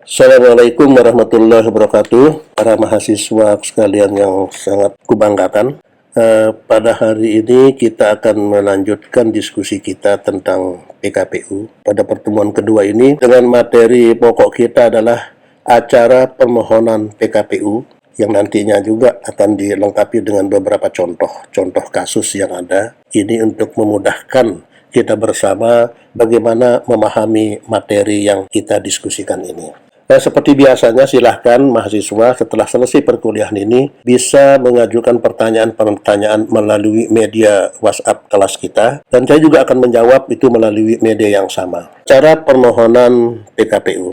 Assalamualaikum warahmatullahi wabarakatuh, para mahasiswa sekalian yang sangat kubanggakan. Pada hari ini kita akan melanjutkan diskusi kita tentang PKPU. Pada pertemuan kedua ini, dengan materi pokok kita adalah acara permohonan PKPU, yang nantinya juga akan dilengkapi dengan beberapa contoh kasus yang ada. Ini untuk memudahkan kita bersama bagaimana memahami materi yang kita diskusikan ini. Seperti biasanya, silahkan mahasiswa setelah selesai perkuliahan ini bisa mengajukan pertanyaan-pertanyaan melalui media WhatsApp kelas kita, dan saya juga akan menjawab itu melalui media yang sama. Cara permohonan PKPU.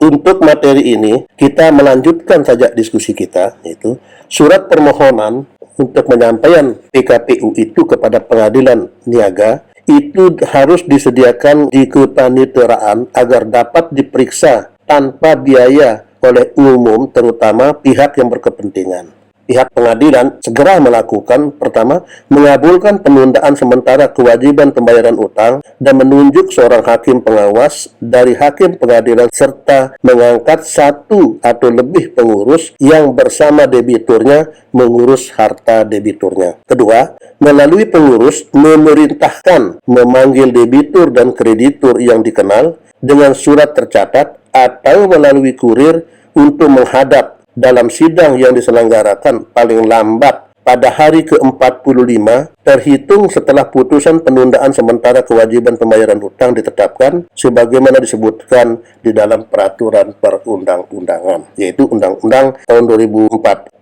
Untuk materi ini, kita melanjutkan saja diskusi kita, yaitu surat permohonan untuk penyampaian PKPU itu kepada pengadilan niaga itu harus disediakan di kepaniteraan agar dapat diperiksa tanpa biaya oleh umum, terutama pihak yang berkepentingan. Pihak pengadilan segera melakukan, pertama, mengabulkan penundaan sementara kewajiban pembayaran utang dan menunjuk seorang hakim pengawas dari hakim pengadilan serta mengangkat satu atau lebih pengurus yang bersama debiturnya mengurus harta debiturnya. Kedua, melalui pengurus memerintahkan memanggil debitur dan kreditur yang dikenal dengan surat tercatat atau melalui kurir untuk menghadap dalam sidang yang diselenggarakan paling lambat pada hari ke-45 terhitung setelah putusan penundaan sementara kewajiban pembayaran utang ditetapkan sebagaimana disebutkan di dalam peraturan perundang-undangan, yaitu Undang-Undang tahun 2004.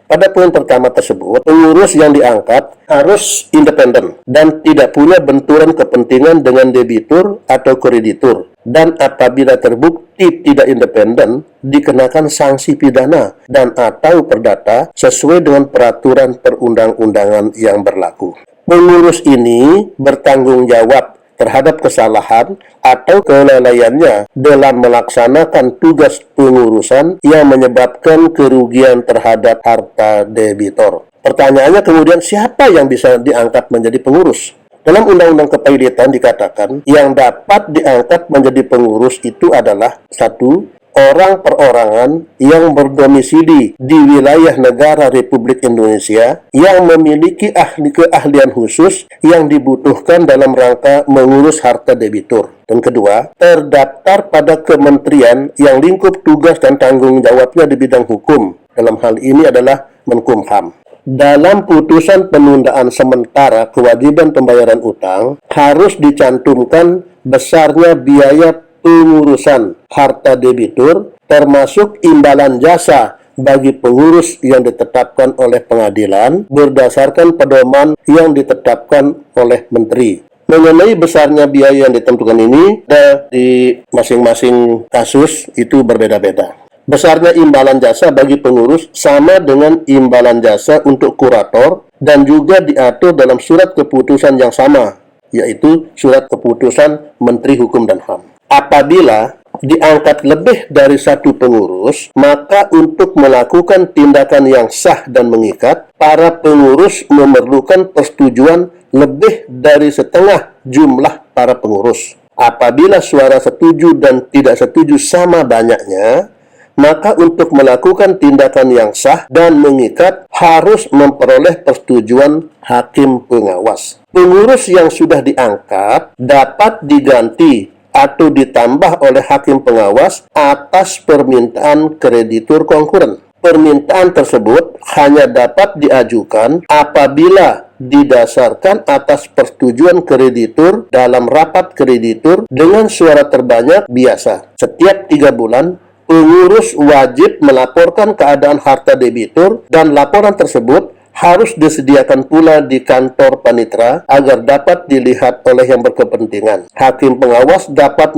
Pada poin pertama tersebut, pengurus yang diangkat harus independen dan tidak punya benturan kepentingan dengan debitur atau kreditur. Dan apabila terbukti tidak independen, dikenakan sanksi pidana dan atau perdata sesuai dengan peraturan perundang-undangan yang berlaku. Pengurus ini bertanggung jawab terhadap kesalahan atau kelalaiannya dalam melaksanakan tugas pengurusan yang menyebabkan kerugian terhadap harta debitor. Pertanyaannya kemudian, siapa yang bisa diangkat menjadi pengurus? Dalam Undang-Undang Kepahilitan dikatakan yang dapat diangkat menjadi pengurus itu adalah satu, orang perorangan yang berdomisili di wilayah negara Republik Indonesia yang memiliki keahlian khusus yang dibutuhkan dalam rangka mengurus harta debitur. Dan kedua, terdaftar pada kementerian yang lingkup tugas dan tanggung jawabnya di bidang hukum. Dalam hal ini adalah Menkumham. Dalam putusan penundaan sementara kewajiban pembayaran utang harus dicantumkan besarnya biaya pengurusan harta debitur termasuk imbalan jasa bagi pengurus yang ditetapkan oleh pengadilan berdasarkan pedoman yang ditetapkan oleh menteri. Mengenai besarnya biaya yang ditentukan ini, di masing-masing kasus itu berbeda-beda. Besarnya imbalan jasa bagi pengurus sama dengan imbalan jasa untuk kurator dan juga diatur dalam surat keputusan yang sama, yaitu surat keputusan Menteri Hukum dan HAM. Apabila diangkat lebih dari satu pengurus, maka untuk melakukan tindakan yang sah dan mengikat, para pengurus memerlukan persetujuan lebih dari setengah jumlah para pengurus. Apabila suara setuju dan tidak setuju sama banyaknya, maka untuk melakukan tindakan yang sah dan mengikat harus memperoleh persetujuan hakim pengawas. Pengurus yang sudah diangkat dapat diganti atau ditambah oleh hakim pengawas atas permintaan kreditur konkuren. Permintaan tersebut hanya dapat diajukan apabila didasarkan atas persetujuan kreditur dalam rapat kreditur dengan suara terbanyak biasa. Setiap 3 bulan, pengurus wajib melaporkan keadaan harta debitur dan laporan tersebut harus disediakan pula di kantor panitera agar dapat dilihat oleh yang berkepentingan. Hakim pengawas dapat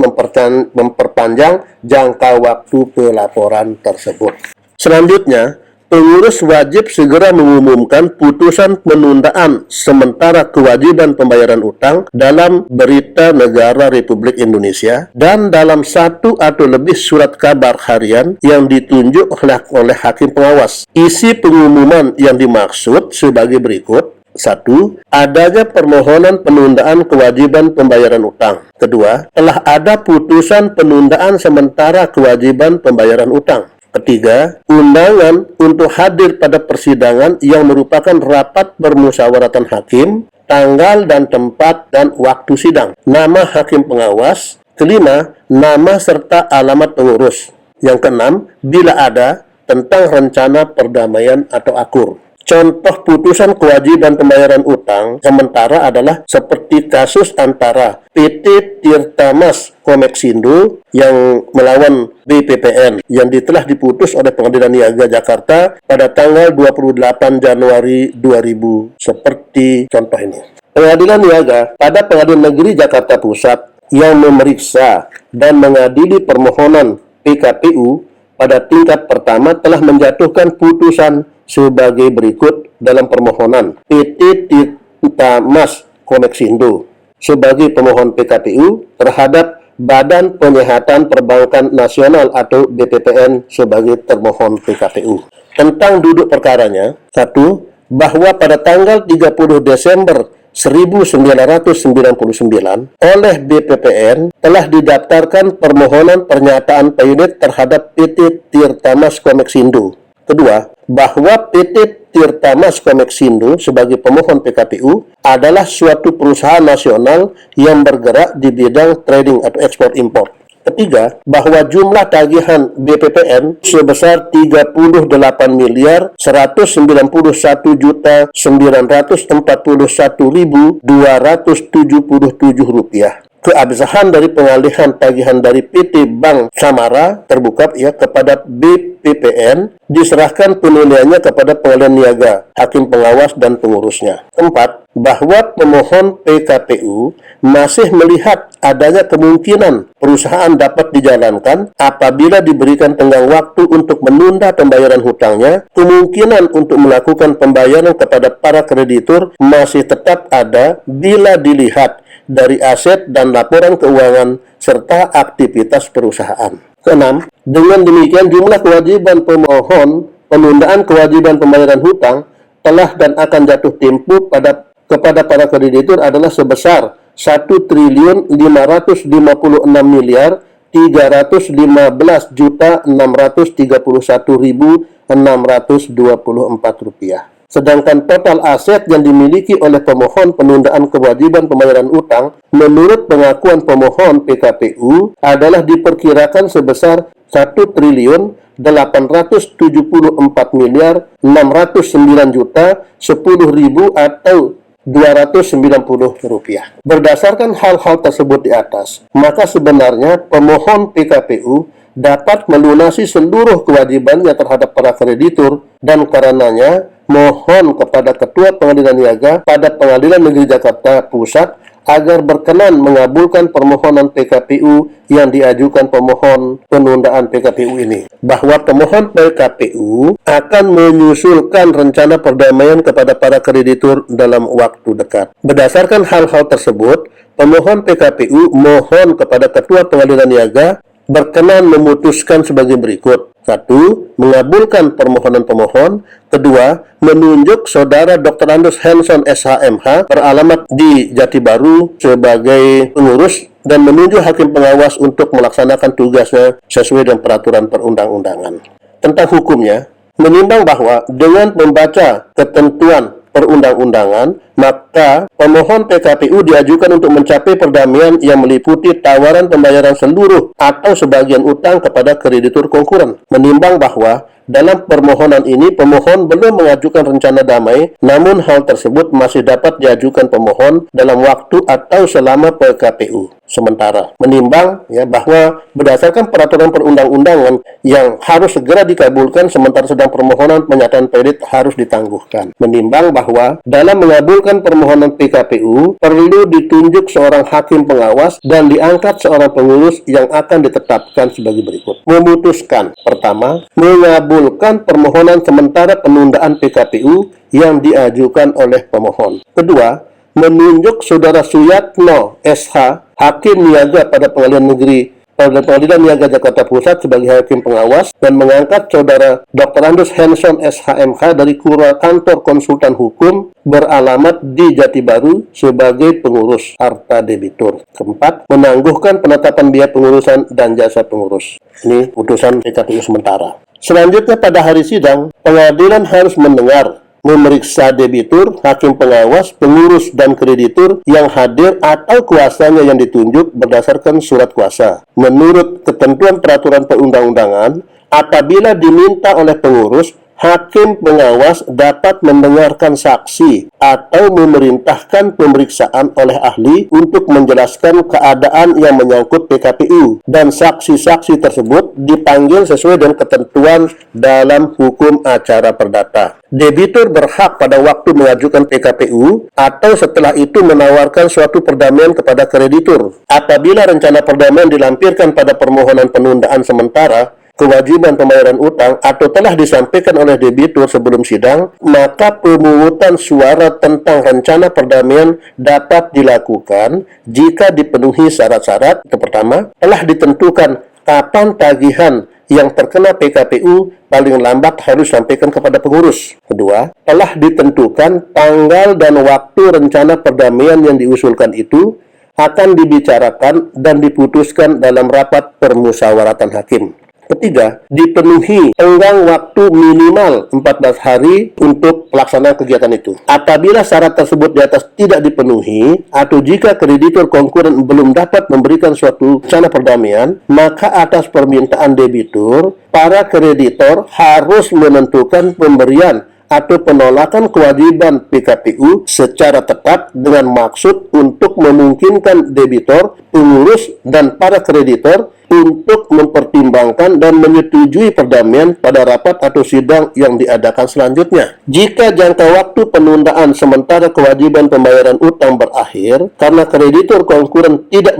memperpanjang jangka waktu pelaporan tersebut. Selanjutnya, pengurus wajib segera mengumumkan putusan penundaan sementara kewajiban pembayaran utang dalam Berita Negara Republik Indonesia dan dalam satu atau lebih surat kabar harian yang ditunjuk oleh hakim pengawas. Isi pengumuman yang dimaksud sebagai berikut. Satu, adanya permohonan penundaan kewajiban pembayaran utang. Kedua, telah ada putusan penundaan sementara kewajiban pembayaran utang. Ketiga, undangan untuk hadir pada persidangan yang merupakan rapat permusyawaratan hakim, tanggal dan tempat dan waktu sidang, nama hakim pengawas. Kelima, nama serta alamat pengurus. Yang keenam, bila ada, tentang rencana perdamaian atau akur. Contoh putusan kewajiban pembayaran utang sementara adalah seperti kasus antara PT Tirta Mas Komeksindo yang melawan BPPN yang telah diputus oleh Pengadilan Niaga Jakarta pada tanggal 28 Januari 2000 seperti contoh ini. Pengadilan Niaga pada Pengadilan Negeri Jakarta Pusat yang memeriksa dan mengadili permohonan PKPU pada tingkat pertama telah menjatuhkan putusan sebagai berikut dalam permohonan PT Tirta Mas Komeksindo sebagai pemohon PKPU terhadap Badan Penyihatan Perbankan Nasional atau BPPN sebagai termohon PKPU. Tentang duduk perkaranya, satu, bahwa pada tanggal 30 Desember 1999 oleh BPPN telah didaftarkan permohonan pernyataan payudit terhadap PT Tirta Mas Komeksindo. Kedua, bahwa PT Tirta Mas Komeksindo sebagai pemohon PKPU adalah suatu perusahaan nasional yang bergerak di bidang trading atau ekspor impor. Ketiga, bahwa jumlah tagihan BPPN sebesar 38.941.941.277 rupiah. Keabsahan dari pengalihan tagihan dari PT Bank Samara terbuka kepada BPPN diserahkan penilaiannya kepada Pengadilan Niaga, hakim pengawas dan pengurusnya. Keempat, bahwa pemohon PKPU masih melihat adanya kemungkinan perusahaan dapat dijalankan apabila diberikan tenggang waktu untuk menunda pembayaran hutangnya. Kemungkinan untuk melakukan pembayaran kepada para kreditur masih tetap ada bila dilihat dari aset dan laporan keuangan serta aktivitas perusahaan. Keenam, dengan demikian jumlah kewajiban pemohon penundaan kewajiban pembayaran hutang telah dan akan jatuh tempo kepada para kreditur adalah sebesar 1.515.631.624 rupiah. Sedangkan total aset yang dimiliki oleh pemohon penundaan kewajiban pembayaran utang menurut pengakuan pemohon PKPU adalah diperkirakan sebesar 1.844.609.10.000 atau 290 rupiah. Berdasarkan hal-hal tersebut di atas, maka sebenarnya pemohon PKPU dapat melunasi seluruh kewajibannya terhadap para kreditur dan karenanya mohon kepada Ketua Pengadilan Niaga pada Pengadilan Negeri Jakarta Pusat agar berkenan mengabulkan permohonan PKPU yang diajukan pemohon penundaan PKPU ini. Bahwa pemohon PKPU akan menyusulkan rencana perdamaian kepada para kreditur dalam waktu dekat. Berdasarkan hal-hal tersebut, pemohon PKPU mohon kepada Ketua Pengadilan Niaga berkenan memutuskan sebagai berikut. 1. Mengabulkan permohonan pemohon. 2. Menunjuk Saudara Dr. Andus Hanson SHMH beralamat di Jati Baru sebagai pengurus dan menunjuk hakim pengawas untuk melaksanakan tugasnya sesuai dengan peraturan perundang-undangan. Tentang hukumnya, menimbang bahwa dengan membaca ketentuan perundang-undangan, maka pemohon PKPU diajukan untuk mencapai perdamaian yang meliputi tawaran pembayaran seluruh atau sebagian utang kepada kreditur konkuren. Menimbang bahwa dalam permohonan ini pemohon belum mengajukan rencana damai, namun hal tersebut masih dapat diajukan pemohon dalam waktu atau selama PKPU sementara. Menimbang bahwa berdasarkan peraturan perundang-undangan yang harus segera dikabulkan sementara sedang permohonan penyataan kredit harus ditangguhkan. Menimbang bahwa dalam mengabulkan permohonan PKPU perlu ditunjuk seorang hakim pengawas dan diangkat seorang pengurus yang akan ditetapkan sebagai berikut. Memutuskan, pertama, mengabulkan permohonan sementara penundaan PKPU yang diajukan oleh pemohon. Kedua, menunjuk Saudara Suyatno SH, Hakim Niaga pada Pengadilan Negeri Pengadilan Niaga Jakarta Pusat sebagai hakim pengawas dan mengangkat Saudara Dr. Andus Hanson SHMH dari Kantor Konsultan Hukum beralamat di Jati Baru sebagai pengurus harta debitur. Keempat, menangguhkan penetapan biaya pengurusan dan jasa pengurus. Ini putusan PKPU sementara. Selanjutnya pada hari sidang, pengadilan harus mendengar, memeriksa debitur, hakim pengawas, pengurus, dan kreditur yang hadir atau kuasanya yang ditunjuk berdasarkan surat kuasa. Menurut ketentuan peraturan perundang-undangan, apabila diminta oleh pengurus, hakim pengawas dapat mendengarkan saksi atau memerintahkan pemeriksaan oleh ahli untuk menjelaskan keadaan yang menyangkut PKPU, dan saksi-saksi tersebut dipanggil sesuai dengan ketentuan dalam hukum acara perdata. Debitur berhak pada waktu mengajukan PKPU atau setelah itu menawarkan suatu perdamaian kepada kreditur. Apabila rencana perdamaian dilampirkan pada permohonan penundaan sementara, kewajiban pembayaran utang atau telah disampaikan oleh debitur sebelum sidang, maka pemungutan suara tentang rencana perdamaian dapat dilakukan jika dipenuhi syarat-syarat. Yang pertama, telah ditentukan kapan tagihan yang terkena PKPU paling lambat harus disampaikan kepada pengurus. Kedua, telah ditentukan tanggal dan waktu rencana perdamaian yang diusulkan itu akan dibicarakan dan diputuskan dalam rapat permusyawaratan hakim. Ketiga, dipenuhi tenggang waktu minimal 14 hari untuk pelaksanaan kegiatan itu. Apabila syarat tersebut di atas tidak dipenuhi, atau jika kreditur konkuren belum dapat memberikan suatu rencana perdamaian, maka atas permintaan debitur, para kreditor harus menentukan pemberian atau penolakan kewajiban PKPU secara tetap dengan maksud untuk memungkinkan debitur, pengurus, dan para kreditor untuk mempertimbangkan dan menyetujui perdamaian pada rapat atau sidang yang diadakan selanjutnya. Jika jangka waktu penundaan sementara kewajiban pembayaran utang berakhir karena kreditur konkuren tidak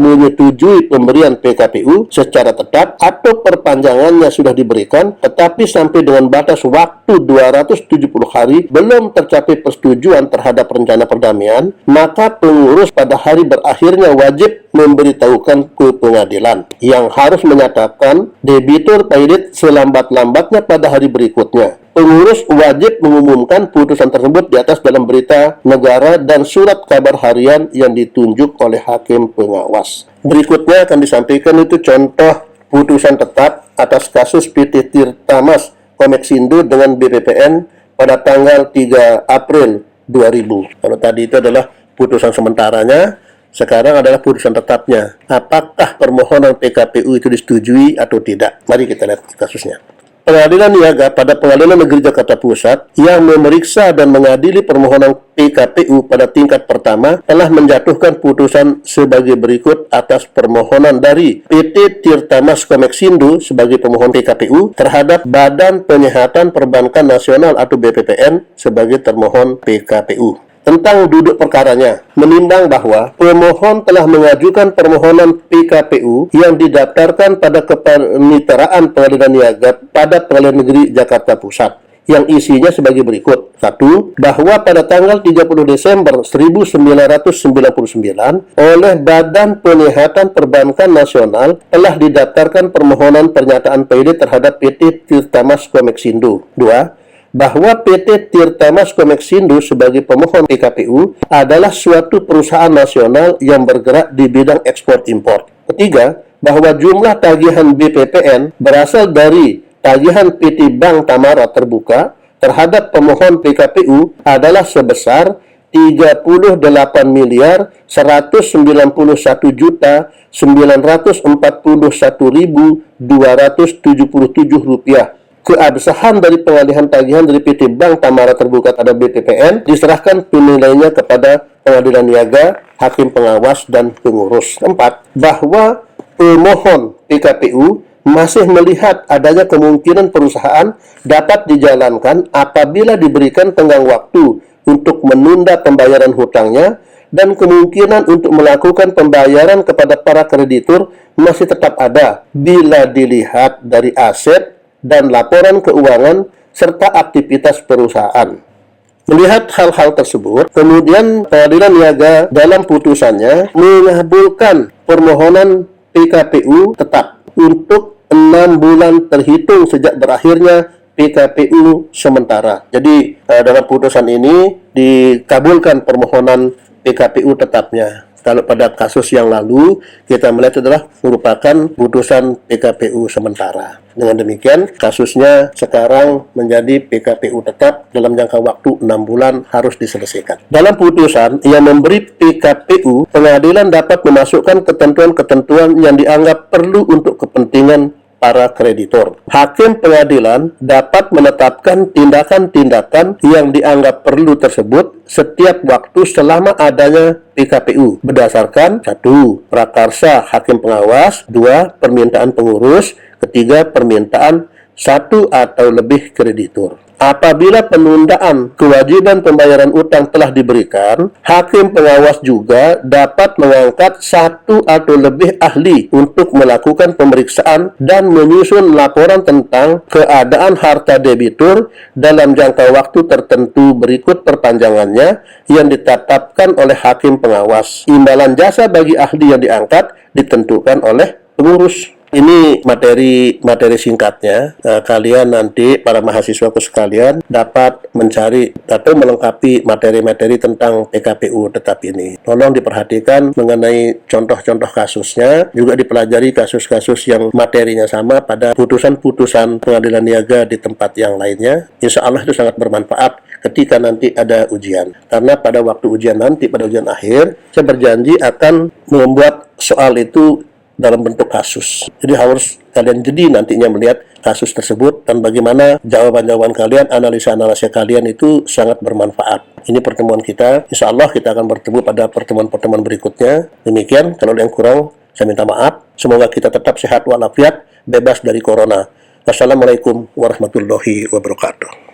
menyetujui pemberian PKPU secara tetap atau perpanjangannya sudah diberikan tetapi sampai dengan batas waktu 270 hari belum tercapai persetujuan terhadap rencana perdamaian, maka pengurus pada hari berakhirnya wajib memberitahukan ke pengadilan yang harus menyatakan debitur pailit selambat-lambatnya pada hari berikutnya. Pengurus wajib mengumumkan putusan tersebut di atas dalam berita negara dan surat kabar harian yang ditunjuk oleh hakim pengawas. Berikutnya akan disampaikan itu contoh putusan tetap atas kasus PT Tirtamas Komeksindo dengan BPPN pada tanggal 3 April 2000. Kalau tadi itu adalah putusan sementaranya, sekarang adalah putusan tetapnya. Apakah permohonan PKPU itu disetujui atau tidak? Mari kita lihat kasusnya. Pengadilan Niaga pada Pengadilan Negeri Jakarta Pusat yang memeriksa dan mengadili permohonan PKPU pada tingkat pertama telah menjatuhkan putusan sebagai berikut atas permohonan dari PT Tirtamas Komeksindo sebagai pemohon PKPU terhadap Badan Penyihatan Perbankan Nasional atau BPPN sebagai termohon PKPU. Tentang duduk perkaranya, menimbang bahwa pemohon telah mengajukan permohonan PKPU yang didaftarkan pada Kepaniteraan Pengadilan Niaga pada Pengadilan Negeri Jakarta Pusat, yang isinya sebagai berikut. 1. Bahwa pada tanggal 30 Desember 1999 oleh Badan Penyihatan Perbankan Nasional telah didaftarkan permohonan pernyataan pailit terhadap PT Tirtamas Komeksindo. 2. Bahwa PT Tirtamas Komeksindo sebagai pemohon PKPU adalah suatu perusahaan nasional yang bergerak di bidang ekspor-impor. Ketiga, bahwa jumlah tagihan BPPN berasal dari tagihan PT Bank Tamara Terbuka terhadap pemohon PKPU adalah sebesar 38.941.941.277 rupiah. Keabsahan dari pengalihan tagihan dari PT Bank Tamara Terbuka pada BPPN diserahkan penilaiannya kepada Pengadilan Niaga, hakim pengawas, dan pengurus. 4. Bahwa pemohon PKPU masih melihat adanya kemungkinan perusahaan dapat dijalankan apabila diberikan tenggang waktu untuk menunda pembayaran hutangnya, dan kemungkinan untuk melakukan pembayaran kepada para kreditur masih tetap ada bila dilihat dari aset dan laporan keuangan serta aktivitas perusahaan. Melihat hal-hal tersebut, kemudian Pengadilan Niaga dalam putusannya mengabulkan permohonan PKPU tetap untuk 6 bulan terhitung sejak berakhirnya PKPU sementara. Jadi dalam putusan ini dikabulkan permohonan PKPU tetapnya. Kalau pada kasus yang lalu kita melihat adalah merupakan putusan PKPU sementara. Dengan demikian kasusnya sekarang menjadi PKPU tetap dalam jangka waktu 6 bulan harus diselesaikan. Dalam putusan yang memberi PKPU, pengadilan dapat memasukkan ketentuan-ketentuan yang dianggap perlu untuk kepentingan para kreditor. Hakim pengadilan dapat menetapkan tindakan-tindakan yang dianggap perlu tersebut setiap waktu selama adanya PKPU berdasarkan 1. Prakarsa hakim pengawas, 2. Permintaan pengurus, 3. Permintaan 1 atau lebih kreditur. Apabila penundaan kewajiban pembayaran utang telah diberikan, hakim pengawas juga dapat mengangkat 1 atau lebih ahli untuk melakukan pemeriksaan dan menyusun laporan tentang keadaan harta debitur dalam jangka waktu tertentu berikut perpanjangannya yang ditetapkan oleh hakim pengawas. Imbalan jasa bagi ahli yang diangkat ditentukan oleh pengurus. Ini materi singkatnya. Kalian nanti para mahasiswaku sekalian dapat mencari atau melengkapi materi-materi tentang PKPU tetap ini. Tolong diperhatikan mengenai contoh-contoh kasusnya, juga dipelajari kasus-kasus yang materinya sama pada putusan-putusan pengadilan niaga di tempat yang lainnya. Insya Allah itu sangat bermanfaat ketika nanti ada ujian. Karena pada waktu ujian nanti, pada ujian akhir, saya berjanji akan membuat soal itu dalam bentuk kasus. Jadi harus kalian jeli nantinya melihat kasus tersebut dan bagaimana jawaban-jawaban kalian, analisa-analisa kalian itu sangat bermanfaat. Ini pertemuan kita. Insya Allah kita akan bertemu pada pertemuan-pertemuan berikutnya. Demikian, kalau ada yang kurang saya minta maaf. Semoga kita tetap sehat walafiat, bebas dari corona. Wassalamualaikum warahmatullahi wabarakatuh.